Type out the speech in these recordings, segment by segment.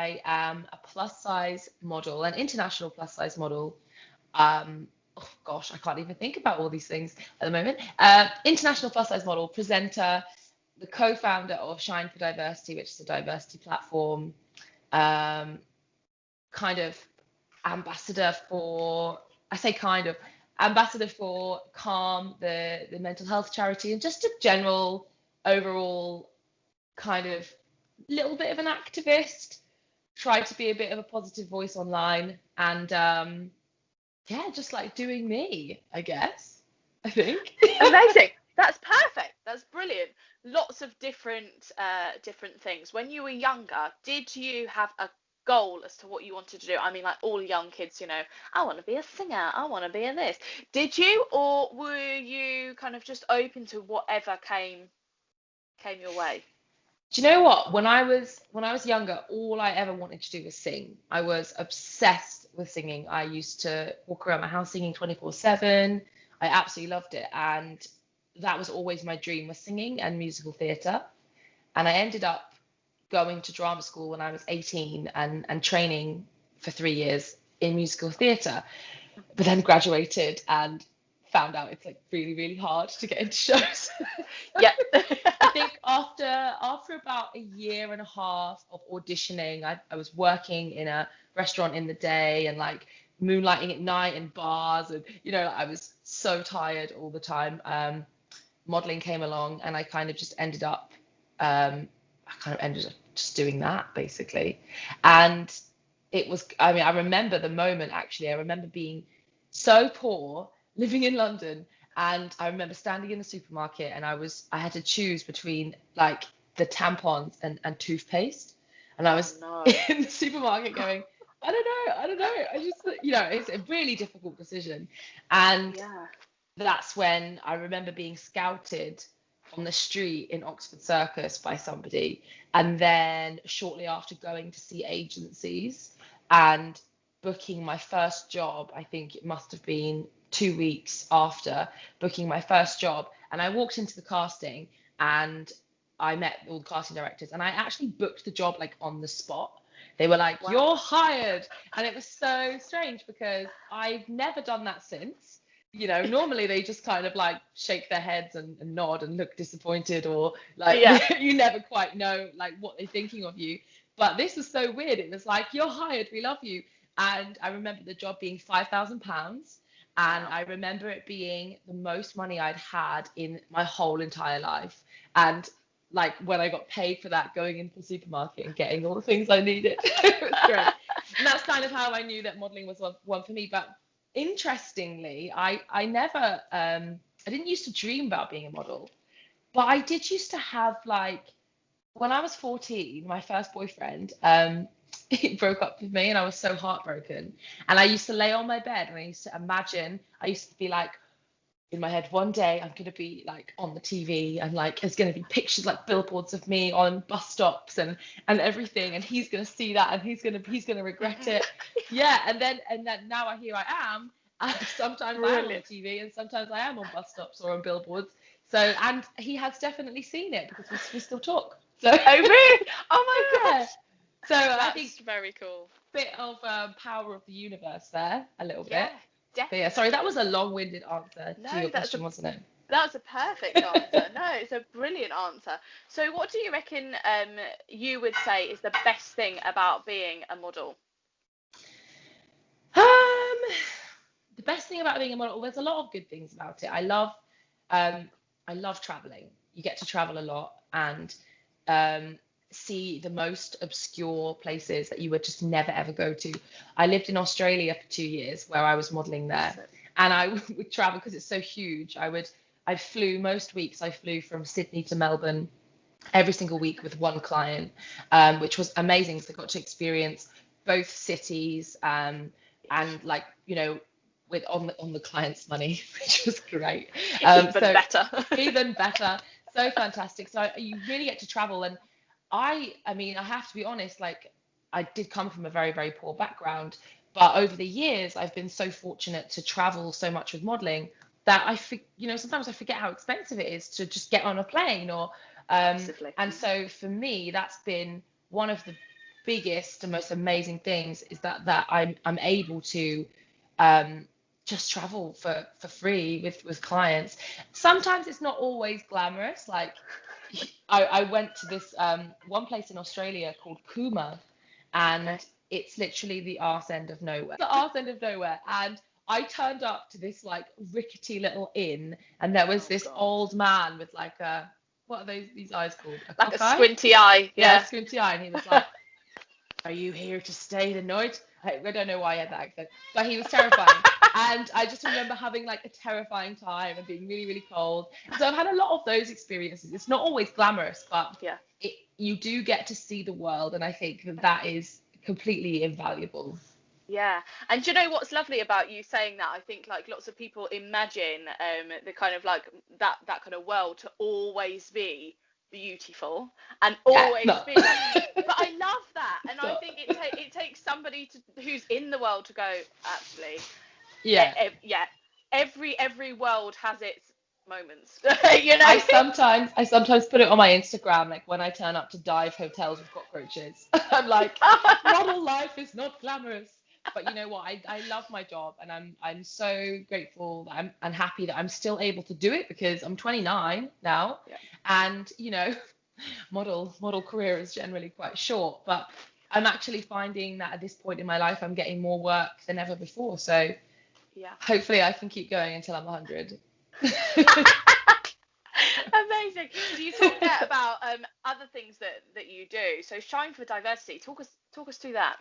I am a plus size model, an international plus size model. Oh gosh, I can't even think about all these things at the moment. International plus size model, presenter, the co-founder of Shine for Diversity, which is a diversity platform, um, kind of ambassador for, I say kind of, ambassador for Calm, the mental health charity, and just a general overall kind of little bit of an activist, try to be a bit of a positive voice online, and yeah, just like doing me, I guess, I think. Amazing. That's perfect. That's brilliant. Lots of different things. When you were younger, did you have a goal as to what you wanted to do? I mean, like all young kids, I want to be a singer, I want to be a this. Did you, or were you kind of just open to whatever came your way? Do you know what? When I was younger, all I ever wanted to do was sing. I was obsessed with singing. I used to walk around my house singing 24/7. I absolutely loved it, and that was always my dream, was singing and musical theatre. And I ended up going to drama school when I was 18 and training for 3 years in musical theatre, but then graduated and found out it's like really, really hard to get into shows. Yeah. I think after about a year and a half of auditioning, I was working in a restaurant in the day and like moonlighting at night in bars, and I was so tired all the time. Modeling came along, and I kind of just ended up just doing that basically. And it was, I mean, I remember the moment actually. I remember being so poor, living in London, and I remember standing in the supermarket, and I had to choose between like the tampons and toothpaste. And I Oh was no. in the supermarket going, I don't know. I just, it's a really difficult decision. And Yeah. that's when I remember being scouted on the street in Oxford Circus by somebody, and then shortly after going to see agencies and booking my first job. I think it must have been 2 weeks after booking my first job, and I walked into the casting and I met all the casting directors, and I actually booked the job like on the spot. They were like, Wow. "You're hired," and it was so strange because I've never done that since. Normally they just kind of like shake their heads and nod and look disappointed, or like Yeah. you never quite know like what they're thinking of you. But this was so weird. It was like, "You're hired, we love you." And I remember the job being £5,000, and Wow. I remember it being the most money I'd had in my whole entire life. And like when I got paid for that, going into the supermarket and getting all the things I needed, it was great. And that's kind of how I knew that modeling was one for me. But interestingly, I never I didn't used to dream about being a model, but I did used to have like, when I was 14, my first boyfriend, he broke up with me, and I was so heartbroken. And I used to lay on my bed and I used to imagine, I used to be like, in my head, one day I'm gonna be like on the TV, and like there's gonna be pictures like billboards of me on bus stops and everything, and he's gonna see that, and he's gonna regret it. Yeah, and then now here I am, and sometimes I am on the Brilliant. TV, and sometimes I am on bus stops or on billboards. So, and he has definitely seen it because we still talk. So Oh really? Oh my yeah. gosh. So I think That's very cool. bit of power of the universe there, a little Yeah, bit. But yeah, sorry, that was definitely. a long-winded answer to No, your question, wasn't it? that's a perfect answer. No, it's a brilliant answer. So what do you reckon you would say is the best thing about being a model? Um, the best thing about being a model, there's a lot of good things about it. Um, I love traveling. You get to travel a lot and um, see the most obscure places that you would just never ever go to. I lived in Australia for 2 years where I was modeling there, So, and I would travel because it's so huge. I flew most weeks. I flew from Sydney to Melbourne every single week with one client, which was amazing because I got to experience both cities, and like with on the client's money, which was great. even So better. even better, so fantastic. So you really get to travel, and I mean, I have to be honest, like I did come from a very, very poor background, but over the years, I've been so fortunate to travel so much with modeling that sometimes I forget how expensive it is to just get on a plane or Massively. and so for me, that's been one of the biggest and most amazing things is that I'm able to um, just travel for free with clients. Sometimes it's not always glamorous. Like I went to this one place in Australia called Cooma, Okay. and it's literally the arse end of nowhere. The arse end of nowhere. And I turned up to this like rickety little inn, and there was Oh this God. old man with like a, what are these eyes called? A Like a cockeye? squinty eye. Yeah, Yeah. squinty eye. And he was like, "Are you here to stay the night?" I don't know why he had that accent, but he was terrifying. And I just remember having like a terrifying time and being really, really cold. So I've had a lot of those experiences. It's not always glamorous, but Yeah. you do get to see the world, and I think that is completely invaluable. Yeah, and do you know what's lovely about you saying that? I think like lots of people imagine the kind of like that kind of world to always be beautiful and Yeah, always no. be like, but I love that, and It's I not. think it takes somebody who's in the world to go, actually, Yeah. yeah, every world has its moments, I sometimes put it on my Instagram, like when I turn up to dive hotels with cockroaches. I'm like, model life is not glamorous. But you know what? I love my job, and I'm so grateful that I'm and happy that I'm still able to do it because I'm 29 now, Yeah, and model career is generally quite short. But I'm actually finding that at this point in my life, I'm getting more work than ever before. So yeah. hopefully, I can keep going until I'm 100. Amazing. So you talked there about other things that you do. So Shine for Diversity. Talk us through that.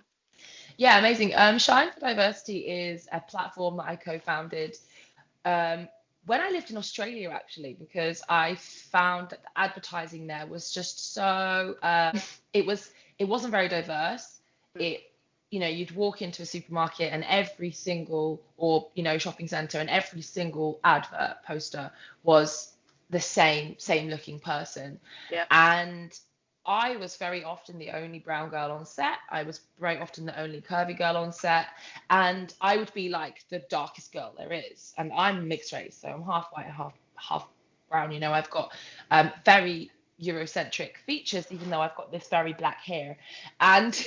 Yeah, amazing. Shine for Diversity is a platform that I co-founded um, when I lived in Australia, actually, because I found that the advertising there was just so it was it wasn't very diverse. Mm. It you'd walk into a supermarket and every single or shopping center and every single advert poster was the same looking person, Yeah. and I was very often the only brown girl on set. I was very often the only curvy girl on set, and I would be like the darkest girl there is. And I'm mixed race, so I'm half white, half brown. I've got very Eurocentric features, even though I've got this very black hair. And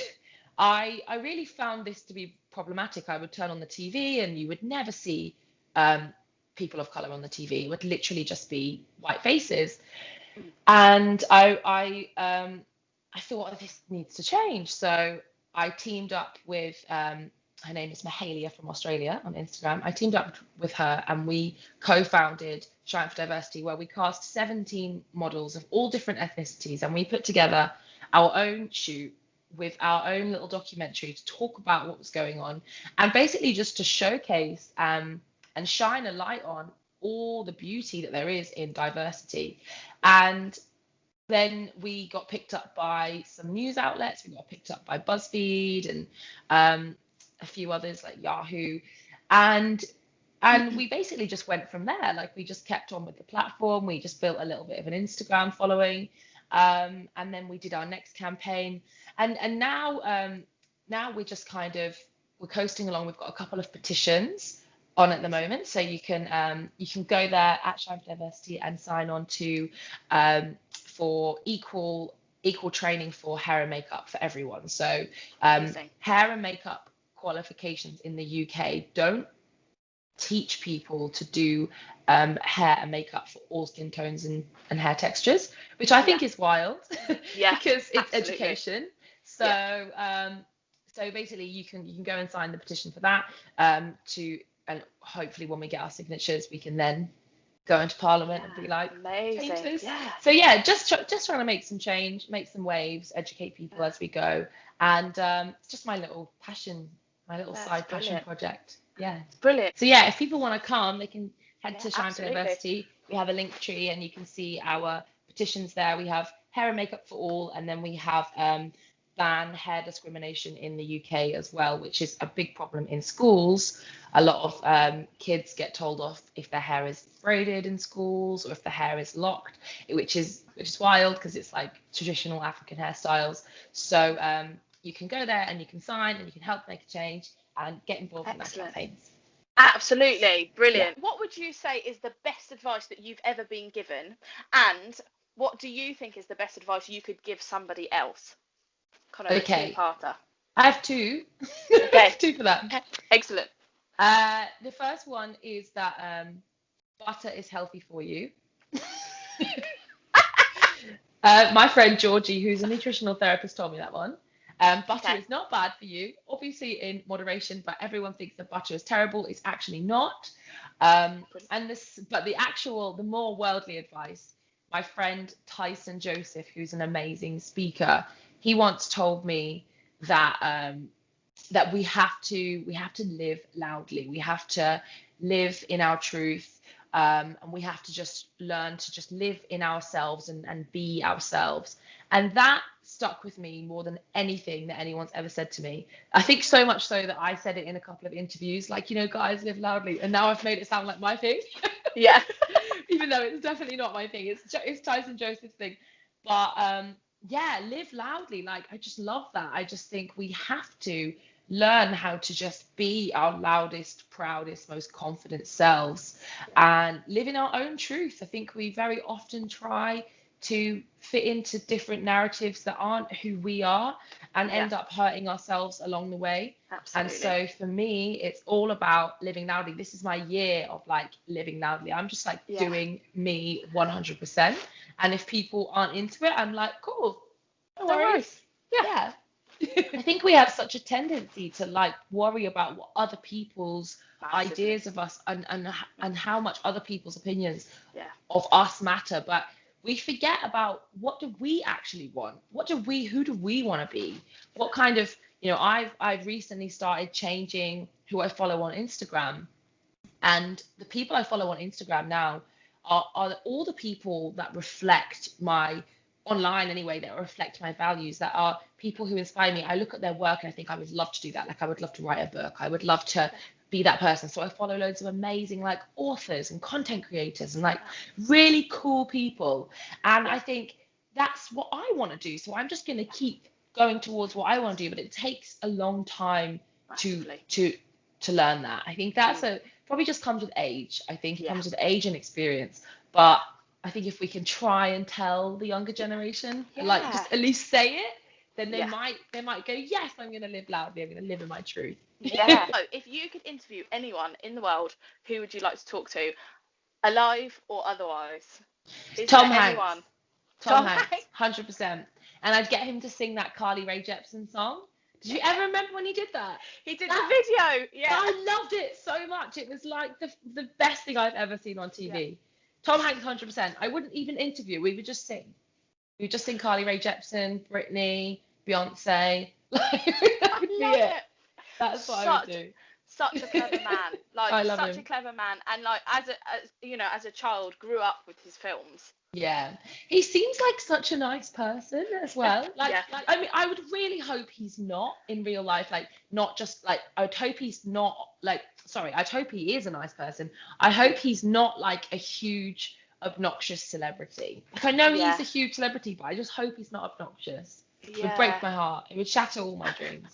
I really found this to be problematic. I would turn on the TV, and you would never see people of color on the TV. It would literally just be white faces. Mm. And I thought, "Oh, this needs to change." So I teamed up with her name is Mahalia from Australia on Instagram. I teamed up with her, and we co-founded Shine for Diversity, where we cast 17 models of all different ethnicities, and we put together our own shoot with our own little documentary to talk about what was going on, and basically just to showcase and shine a light on all the beauty that there is in diversity. And then we got picked up by some news outlets. We got picked up by BuzzFeed and a few others like Yahoo, and we basically just went from there. Like we just kept on with the platform. We just built a little bit of an Instagram following, and then we did our next campaign, and now we're just kind of we're coasting along. We've got a couple of petitions on at the Amazing. moment, so you can go there at Shine for Diversity and sign on to for equal training for hair and makeup for everyone. So Amazing. hair and makeup qualifications in the UK don't teach people to do hair and makeup for all skin tones and hair textures, which I Yeah. think is wild Yeah. because it's Absolutely. education. Yeah. So basically, you can go and sign the petition for that to and hopefully when we get our signatures, we can then go into Parliament and be like, Yeah. change Amazing. this. Yeah. So yeah, just trying to make some change, make some waves, educate people Yeah. as we go, and it's just my little passion, my little That's side passion brilliant. project. Yeah. Brilliant. So yeah, if people want to come, they can head Yeah. to Shine for Absolutely. Diversity. We have a link tree, and you can see our petitions there. We have hair and makeup for all, and then we have ban hair discrimination in the UK as well, which is a big problem in schools. A lot of kids get told off if their hair is braided in schools or if the hair is locked, which is wild because it's like traditional African hairstyles. So you can go there and you can sign and you can help make a change and get involved in that Excellent. campaigns. Absolutely. Yeah. Brilliant. What would you say is the best advice that you've ever been given? And what do you think is the best advice you could give somebody else? Kind of a Okay, two-parter. I have two. I Okay. have two for that. Excellent. The first one is that butter is healthy for you. My friend Georgie, who's a nutritional therapist, told me that one. Butter Okay. is not bad for you, obviously in moderation, but everyone thinks that butter is terrible. It's actually not. But the more worldly advice, my friend Tyson Joseph, who's an amazing speaker, he once told me that that we have to live loudly. We have to live in our truth, and we have to just learn to just live in ourselves and be ourselves. And that stuck with me more than anything that anyone's ever said to me. I think so much so that I said it in a couple of interviews, like, guys, live loudly. And now I've made it sound like my thing. Yeah. Even though it's definitely not my thing. It's Tyson Joseph's thing. But yeah, live loudly. Like, I just love that. I just think we have to learn how to just be our loudest, proudest, most confident selves and live in our own truth. I think we very often try to fit into different narratives that aren't who we are and Yeah. end up hurting ourselves along the way. And Absolutely. so for me, it's all about living loudly. This is my year of like living loudly. I'm just like Yeah. doing me 100%. And if people aren't into it, I'm like, cool, no Don't worry. worries. Yeah. I think we have such a tendency to like worry about what other people's Massively. ideas of us and how much other people's opinions Yeah. of us matter, but we forget about what do we actually want? Who do we want to be? What kind of, I've recently started changing who I follow on Instagram, and the people I follow on Instagram now are all the people that reflect my online anyway, that reflect my values, that are people who inspire me. I look at their work and I think I would love to do that. Like, I would love to write a book. I would love to be that person. So I follow loads of amazing like authors and content creators and like really cool people. And I think that's what I want to do. So I'm just going to keep going towards what I want to do, but it takes a long time to Massively. to learn that. I think that's probably just comes with age. I think it Yeah. comes with age and experience. But I think if we can try and tell the younger generation, like just at least say it, then they might go, yes, I'm going to live loudly. I'm going to live in my truth. Yeah. So, if you could interview anyone in the world, who would you like to talk to, alive or otherwise? Is Tom there Hanks. anyone? Tom Hanks, 100%. And I'd get him to sing that Carly Rae Jepsen song. Did you ever remember when he did that? He did the video. Yeah. I loved it so much. It was like the best thing I've ever seen on TV. Yeah. Tom Hanks, 100%. I wouldn't even interview. We would just sing. We would just sing Carly Rae Jepsen, Britney, Beyonce. That would be it. That's what I would do. Such a clever man. Like, I love such him. a clever man. And like, as a child, grew up with his films. Yeah, he seems like such a nice person as well. Like, I mean, I would really hope he's not in real life, like, not just like, I would hope he's not like, sorry, I'd hope he is a nice person. I hope he's not like a huge, obnoxious celebrity. Like, I know he's a huge celebrity, but I just hope he's not obnoxious. It would break my heart. It would shatter all my dreams.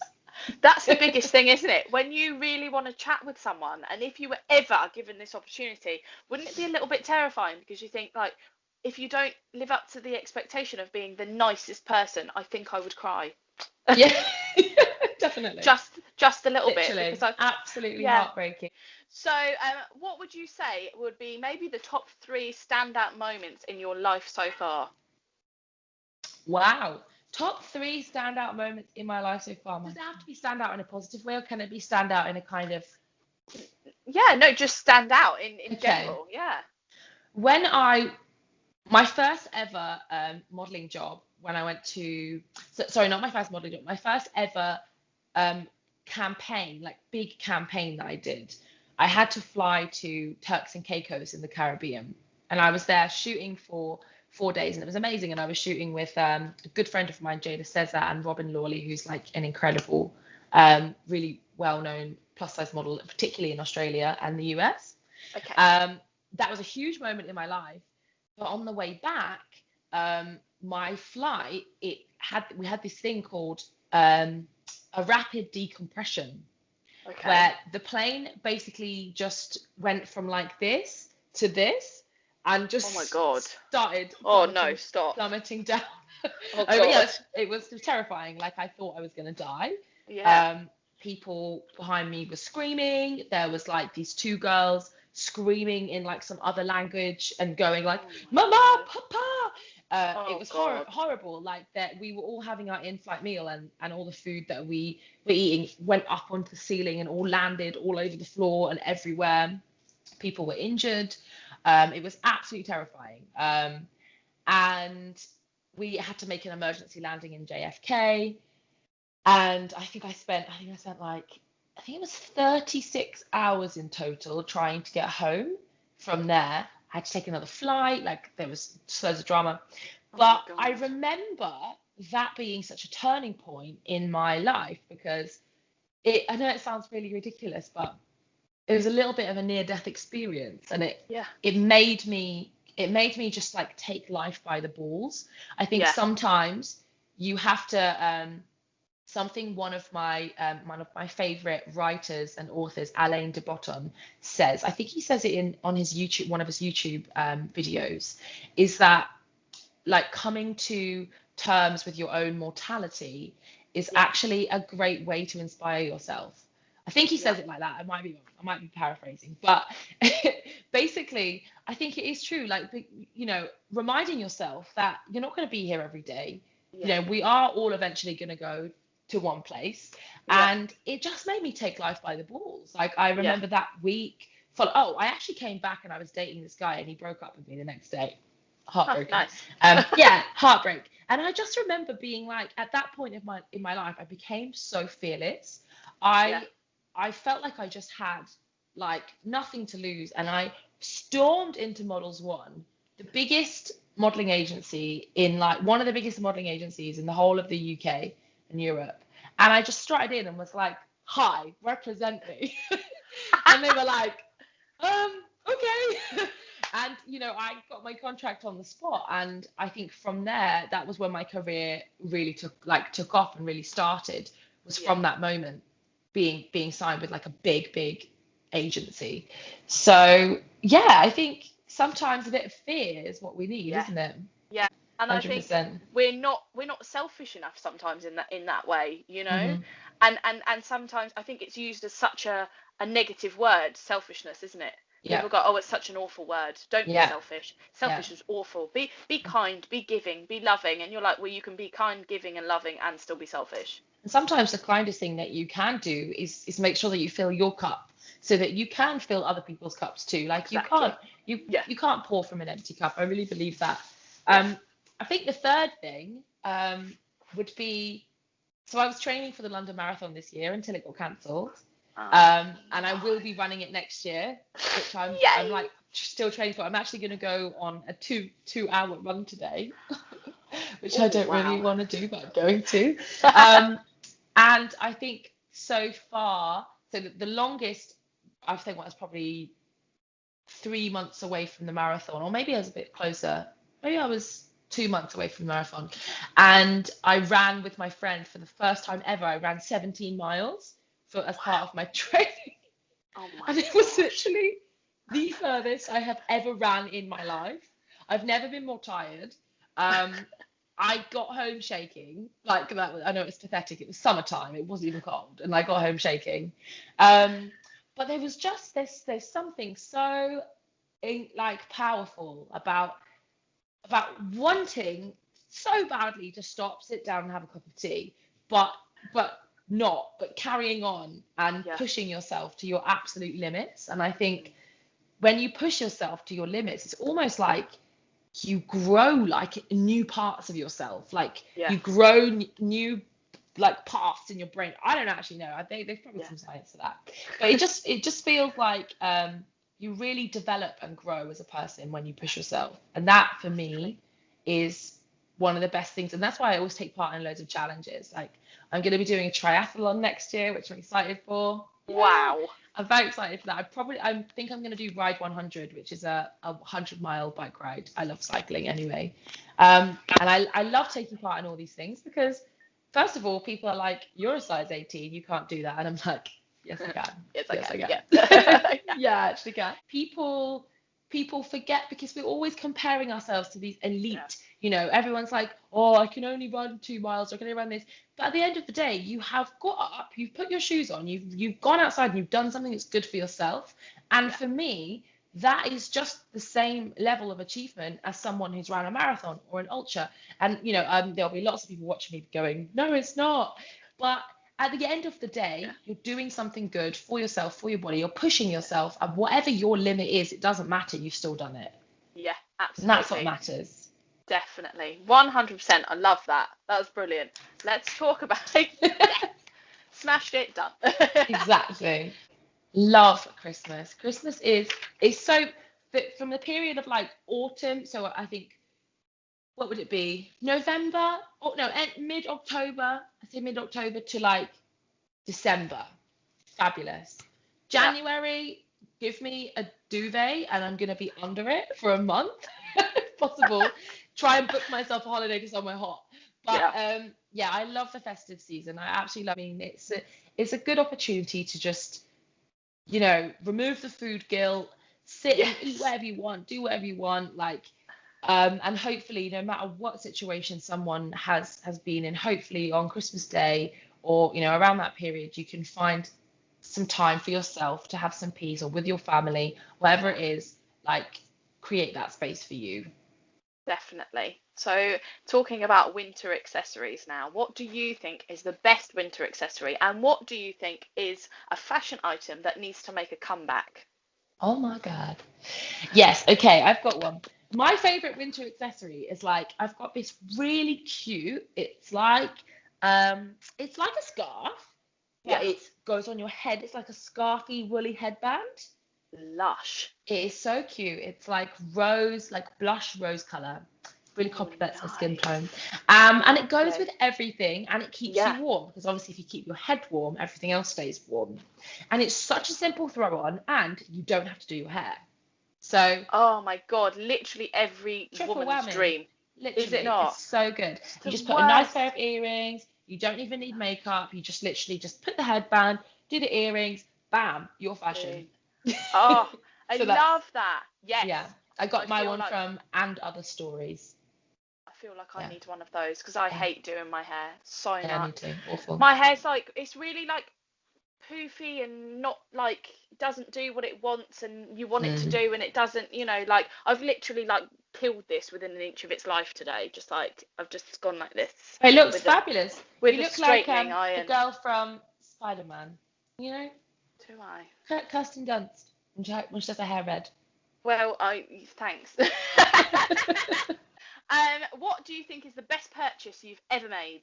That's the biggest thing, isn't it? When you really want to chat with someone, and if you were ever given this opportunity, wouldn't it be a little bit terrifying? Because you think, like, if you don't live up to the expectation of being the nicest person, I think I would cry. Yeah, definitely. Just a little Literally, bit. Absolutely heartbreaking. So, what would you say would be maybe the top 3 standout moments in your life so far? Wow. Top 3 standout moments in my life so far. Does it have to be standout in a positive way, or can it be standout in a kind of... Yeah, no, just stand out in general. Yeah. When my first ever modeling job, when I went to, sorry, not my first modeling job, my first ever campaign, like big campaign that I did, I had to fly to Turks and Caicos in the Caribbean, and I was there shooting for 4 days, and it was amazing. And I was shooting with a good friend of mine, Jada Cesar, and Robin Lawley, who's like an incredible, really well-known plus-size model, particularly in Australia and the US. Okay. That was a huge moment in my life. But on the way back, my flight, we had this thing called a rapid decompression, where the plane basically just went from like this to this, and just started plummeting down. Oh But yeah, God. it was terrifying. Like I thought I was gonna die. Yeah. Um, People behind me were screaming. There was like these two girls screaming in like some other language and going like, Oh my "Mama, God. Papa." It Oh was God. horrible. Like that, we were all having our in-flight meal, and all the food that we were eating went up onto the ceiling and all landed all over the floor and everywhere. People were injured. It was absolutely terrifying. And we had to make an emergency landing in JFK. And I think I spent like, I think it was 36 hours in total trying to get home from there. I had to take another flight, like there was loads of drama. Oh my But I God. remember that being such a turning point in my life because I know it sounds really ridiculous, but it was a little bit of a near death experience, and Yeah. it made me just like take life by the balls. I think Yeah. sometimes you have to something one of my favorite writers and authors, Alain de Botton, says. I think he says it in on his YouTube, one of his YouTube videos, is that like coming to terms with your own mortality is Yeah. actually a great way to inspire yourself. I think he Yeah. says it like that. I might be wrong. I might be paraphrasing, but basically, I think it is true. Like, reminding yourself that you're not going to be here every day. Yeah. We are all eventually going to go to one place, Yeah. and it just made me take life by the balls. Like, I Yeah. remember that week. I actually came back and I was dating this guy, and he broke up with me the next day. Oh, Heartbroken. nice. Yeah, heartbreak. And I just remember being like, at that point in my life, I became so fearless. Yeah. I felt like I just had like nothing to lose, and I stormed into Models One, the biggest modeling agency in like one of the biggest modeling agencies in the whole of the UK and Europe. And I just strutted in and was like, "Hi, represent me." And they were like, okay. And I got my contract on the spot, and I think from there, that was when my career really took off and really started, was Yeah. from that moment, being signed with like a big agency. So yeah, I think sometimes a bit of fear is what we need, Yeah. isn't it? Yeah. And I think 100%. we're not selfish enough sometimes in that way, Hmm. and sometimes I think it's used as such a negative word, selfishness, isn't it? Yeah, People go, oh, it's such an awful word. Don't be yeah, selfish. yeah. Selfish is awful. Be kind, be giving, be loving. And you're like, well, you can be kind, giving, and loving and still be selfish. And sometimes the kindest thing that you can do is make sure that you fill your cup so that you can fill other people's cups too. Like Exactly. you Yeah. you can't pour from an empty cup. I really believe that. Yeah. I think the third thing would be, so I was training for the London Marathon this year until it got cancelled. Oh And I no. will be running it next year, which I'm Yay. like still training for. I'm actually going to go on a two-hour run today, which I Oh don't really wow. want to do, but I'm going to. Um, and I think so far, so the longest I think was probably 3 months away from the marathon, or maybe I was a bit closer. Maybe I was 2 months away from the marathon. And I ran with my friend for the first time ever. I ran 17 miles as part Wow. of my training. Oh my And it was gosh. literally the furthest I have ever ran in my life. I've never been more tired. Um, I got home shaking. Like that. I know it's pathetic. It was summertime. It wasn't even cold, and I got home shaking. Um, but there was just there's something so like powerful about wanting so badly to stop, sit down, and have a cup of tea, but but but carrying on and Yeah. pushing yourself to your absolute limits. And I think when you push yourself to your limits, it's almost like you grow like new parts of yourself, like Yeah. you grow new like paths in your brain. I don't actually know. There's probably Yeah. some science to that, but it just feels like you really develop and grow as a person when you push yourself, and that for Exactly. me is one of the best things. And that's why I always take part in loads of challenges. Like I'm going to be doing a triathlon next year, which I'm excited for. Yeah, Wow. I'm very excited for that. I think I'm going to do Ride 100, which is a 100-mile bike ride. I love cycling anyway. And I love taking part in all these things because, first of all, people are like, you're a size 18, you can't do that. And I'm like, yes, I can. Yes, I Yes, can. I can. Yeah. Yeah, I actually can. People people forget because we're always comparing ourselves to these elite, everyone's like, oh, I can only run 2 miles, or I can only run this. But at the end of the day, you have got up, you've put your shoes on, you've gone outside and you've done something that's good for yourself. And for me, that is just the same level of achievement as someone who's run a marathon or an ultra. And there'll be lots of people watching me going, no, it's not. But at the end of the day, you're doing something good for yourself, for your body. You're pushing yourself, and whatever your limit is, it doesn't matter. You've still done it. Yeah, And absolutely. that's what matters. Definitely. 100%. I love that. That was brilliant. Let's talk about yes. Smashed it, done. Exactly. Love Christmas. Christmas is so from the period of like autumn. So I think, what would it be? November? Oh no, mid-October. I say mid-October to like December. Fabulous. January, give me a duvet and I'm going to be under it for a month, if possible. Try and book myself a holiday to somewhere hot. But I love the festive season. I absolutely love it. I mean, it's a good opportunity to just, remove the food guilt, sit and eat whatever you want, do whatever you want, and hopefully, no matter what situation someone has been in, hopefully on Christmas Day or around that period, you can find some time for yourself to have some peace, or with your family, whatever it is, create that space for you. Definitely. So, talking about winter accessories now, what do you think is the best winter accessory, and what do you think is a fashion item that needs to make a comeback? Oh my God. Yes, okay, I've got one. My favorite winter accessory is I've got this really cute, it's like a scarf, but it goes on your head. It's like a scarfy woolly headband. Lush. It is so cute. It's like rose, like blush rose color. Really complements my skin tone. And it goes with everything, and it keeps you warm, because obviously if you keep your head warm, everything else stays warm. And it's such a simple throw on, and you don't have to do your hair. So, oh my God, literally every woman's whammy. Dream. Literally, is it not? It's so good. You just put a nice pair of earrings. You don't even need makeup. You just literally just put the headband, do the earrings, bam, your fashion. Oh, I love that. Yes. Yeah, I got my one from And Other Stories. I feel like I need one of those, because I hate doing my hair so much. Yeah, me too. Awful. My hair's it's really poofy and not doesn't do what it wants and you want it to do, and it doesn't, I've literally killed this within an inch of its life today. Just I've just gone like this. It looks fabulous. You look like the girl from Spider-Man, Do I? Kirsten Dunst, when she does her hair red. Well, thanks. What do you think is the best purchase you've ever made?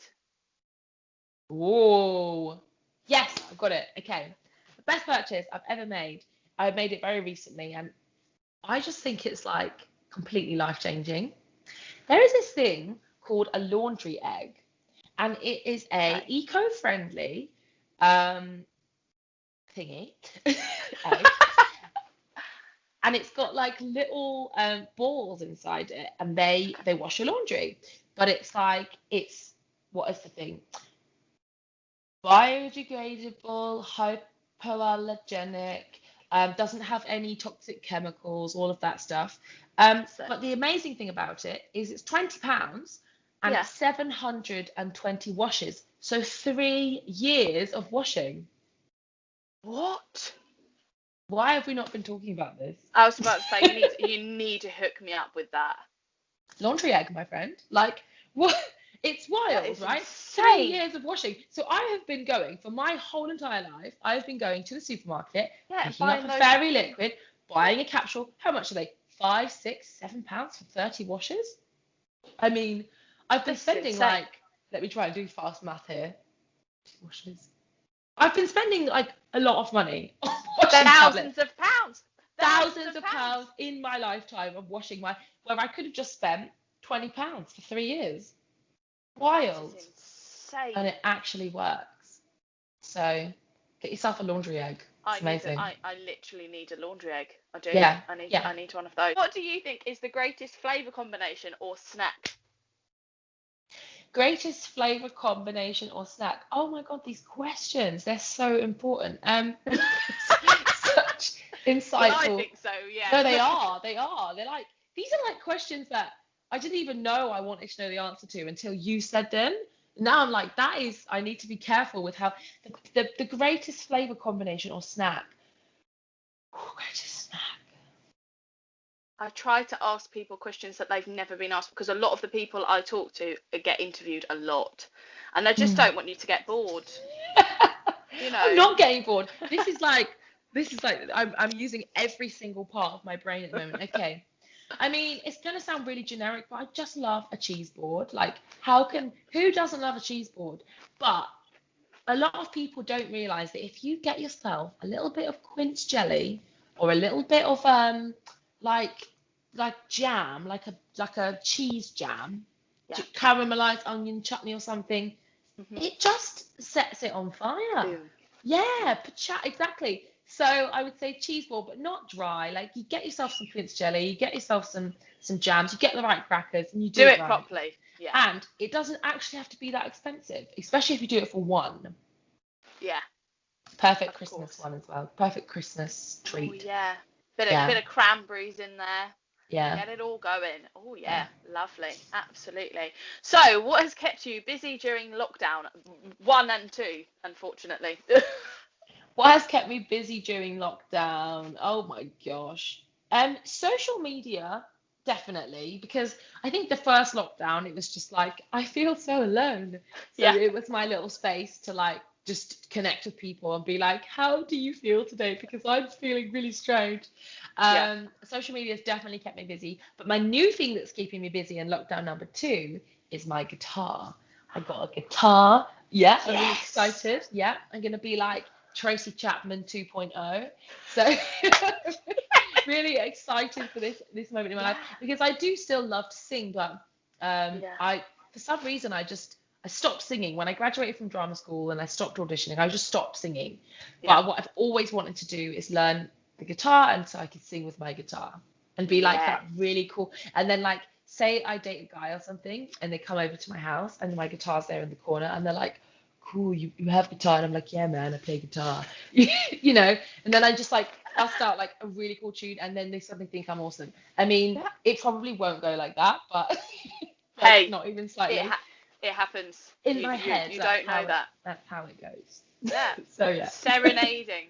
Whoa. Yes, I've got it. Okay. The best purchase I've ever made. I made it very recently, and I just think it's completely life-changing. There is this thing called a laundry egg, and it is a eco-friendly thingy egg. And it's got little balls inside it, and they wash your laundry. But it's what is the thing? Biodegradable, hypoallergenic, doesn't have any toxic chemicals, all of that stuff. But the amazing thing about it is it's £20 and it's 720 washes. So 3 years of washing. What? Why have we not been talking about this? I was about to say, you need to hook me up with that. Laundry egg, my friend. What? It's wild, right? Insane. 3 years of washing. So I have been going, for my whole entire life, I've been going to the supermarket, picking up a fairy liquid, buying a capsule. How much are they? £5, £6, £7 for 30 washes? I mean, I've been spending let me try and do fast math here. Washes. I've been spending a lot of money on washing thousands of pounds. Thousands of pounds in my lifetime of washing where I could have just spent £20 for 3 years. Wild. Insane. And it actually works. So get yourself a laundry egg. It's amazing. I literally need a laundry egg. I do. Yeah. I need one of those. What do you think is the greatest flavour combination or snack? Greatest flavour combination or snack? Oh my God, these questions, they're so important. Well, I Insightful. think so, yeah. No, they are. They are. They're like, these are like questions that I didn't even know I wanted to know the answer to until you said them. Now I'm like, that is, I need to be careful with how the greatest flavor combination or snack. Greatest snack. I try to ask people questions that they've never been asked, because a lot of the people I talk to get interviewed a lot, and I just Mm. don't want you to get bored, you I'm know. not getting bored. This is like I'm using every single part of my brain at the moment. Okay. I mean, it's gonna sound really generic, but I just love a cheese board. Like, Yeah. who doesn't love a cheese board? But a lot of people don't realize that if you get yourself a little bit of quince jelly or a little bit of like jam, like a cheese jam, Yeah. caramelized onion chutney or something, Hmm. it just sets it on fire. Boom. Yeah, exactly. So I would say cheese ball, but not dry. Like, you get yourself some quince jelly, you get yourself some jams, you get the right crackers, and you do Do it it right. properly. Yeah. And it doesn't actually have to be that expensive, especially if you do it for one. Yeah. Perfect Of Christmas course. one as well. Perfect Christmas Oh treat. yeah. Bit Yeah, of cranberries in there. yeah, Get it all going. Oh yeah. yeah, lovely. Absolutely. So, what has kept you busy during lockdown? One and two, unfortunately. What has kept me busy during lockdown? Oh my gosh. Social media, definitely, because I think the first lockdown, it was just like, I feel so alone. So Yeah. it was my little space to like just connect with people and be like, how do you feel today? Because I'm feeling really strange. Yeah. Social media has definitely kept me busy. But my new thing that's keeping me busy in lockdown number two is my guitar. I got a guitar. Yeah, I'm really Yes. excited. Yeah, I'm gonna be like Tracy Chapman 2.0. So really excited for this moment in my life Yeah. because I do still love to sing, but Yeah. I for some reason I stopped singing when I graduated from drama school and I stopped auditioning. I just stopped singing. Yeah. But what I've always wanted to do is learn the guitar and so I could sing with my guitar and be like Yeah. that really cool. And then like say I date a guy or something and they come over to my house and my guitar's there in the corner and they're like, cool, you have guitar, and I'm like, yeah man, I play guitar. you know, and then I just like bust out like a really cool tune and then they suddenly think I'm awesome. I mean, Yeah. it probably won't go like that, but like Hey, not even it slightly. ha it happens. In You my you head, you don't know that. that's how it goes. Yeah. So yeah. Serenading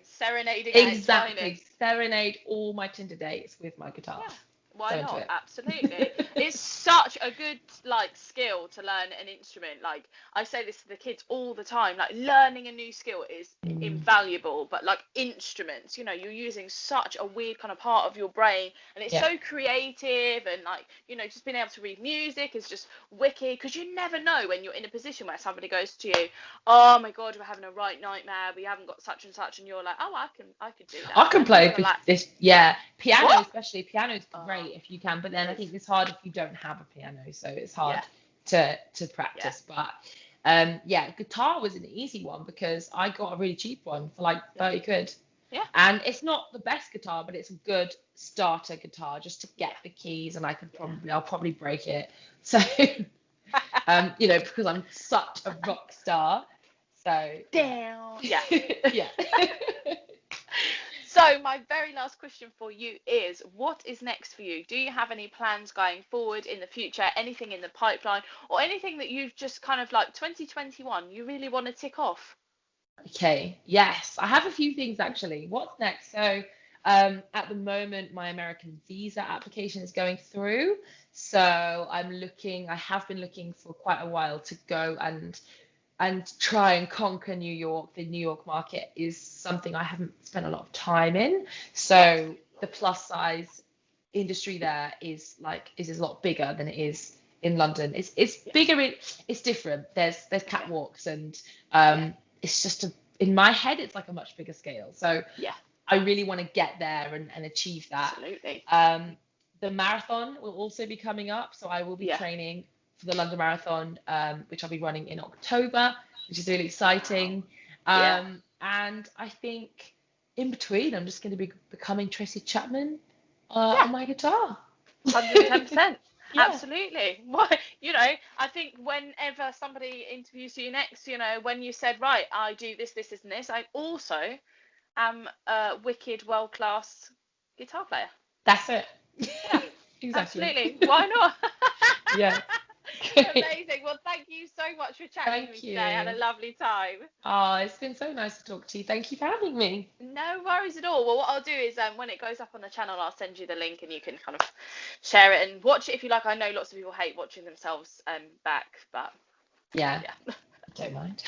Exactly. outsiders. Serenade all my Tinder dates with my guitar. Yeah, So why into not? it. Absolutely. It's such a good like skill to learn an instrument. Like I say this to the kids all the time. Like learning a new skill is Mm, invaluable, but like instruments, you're using such a weird kind of part of your brain, and it's yeah. so creative, and like, just being able to read music is just wicked, because you never know when you're in a position where somebody goes to you, oh my God, we're having a right nightmare, we haven't got such and such, and you're like, oh, I could do I that. can Let me play relax. this, yeah. Piano, What? especially. Piano is Oh, great if you can, but it then I is. think it's hard if you don't have a piano, so it's hard Yeah, to yeah, practice. But yeah, guitar was an easy one because I got a really cheap one for like yeah, 30 quid. yeah, And it's not the best guitar, but it's a good starter guitar just to get yeah, the keys, and yeah. I'll probably break it. So because I'm such a rock star. So yeah. Damn. Yeah. Yeah. So my very last question for you is, what is next for you? Do you have any plans going forward in the future? Anything in the pipeline, or anything that you've just kind of like 2021 you really want to tick off? Okay, yes, I have a few things actually. What's next? So, at the moment, my American visa application is going through. So I have been looking for quite a while to go and try and conquer New York. The New York market is something I haven't spent a lot of time in. Yeah, So the plus size industry there is a lot bigger than it is in London. It's yeah, bigger. It's different. There's yeah, catwalks and yeah, it's just in my head it's like a much bigger scale. So yeah. I really want to get there and achieve that. Absolutely. Um, the marathon will also be coming up, so I will be Yeah. training for the London Marathon, which I'll be running in October, which is really Wow. exciting. Yeah. And I think in between, I'm just going to be becoming Tracy Chapman Yeah. on my guitar. 110%. Yeah. Absolutely. Why, I think whenever somebody interviews you next, when you said, right, I do this, this, this, and this, I also am a wicked world-class guitar player. That's it. Yeah, Exactly. absolutely. Why not? Yeah. Amazing. Well, thank you so much for chatting to me Thank today. I had a you. lovely time. Oh, it's been so nice to talk to you. Thank you for having me. No worries at all. Well, what I'll do is when it goes up on the channel, I'll send you the link and you can kind of share it and watch it if you like. I know lots of people hate watching themselves back, but Yeah, yeah. don't mind.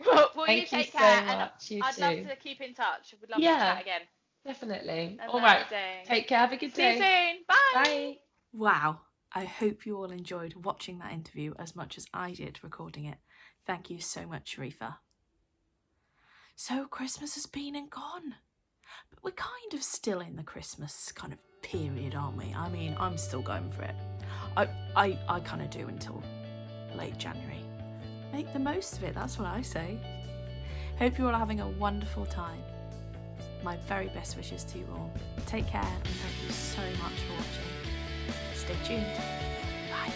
Well, you Thank you take so care, and much. You I'd love too. to keep in touch. We'd love to Yeah, chat again. definitely. All right. Amazing. Take care. Have a good See you day. soon. Bye. Bye. Wow, I hope you all enjoyed watching that interview as much as I did recording it. Thank you so much, Shareefa. So Christmas has been and gone, but we're kind of still in the Christmas kind of period, aren't we? I mean, I'm still going for it. I kind of do until late January. Make the most of it, that's what I say. Hope you're all having a wonderful time. My very best wishes to you all. Take care and thank you so much for watching. Stay tuned. Bye.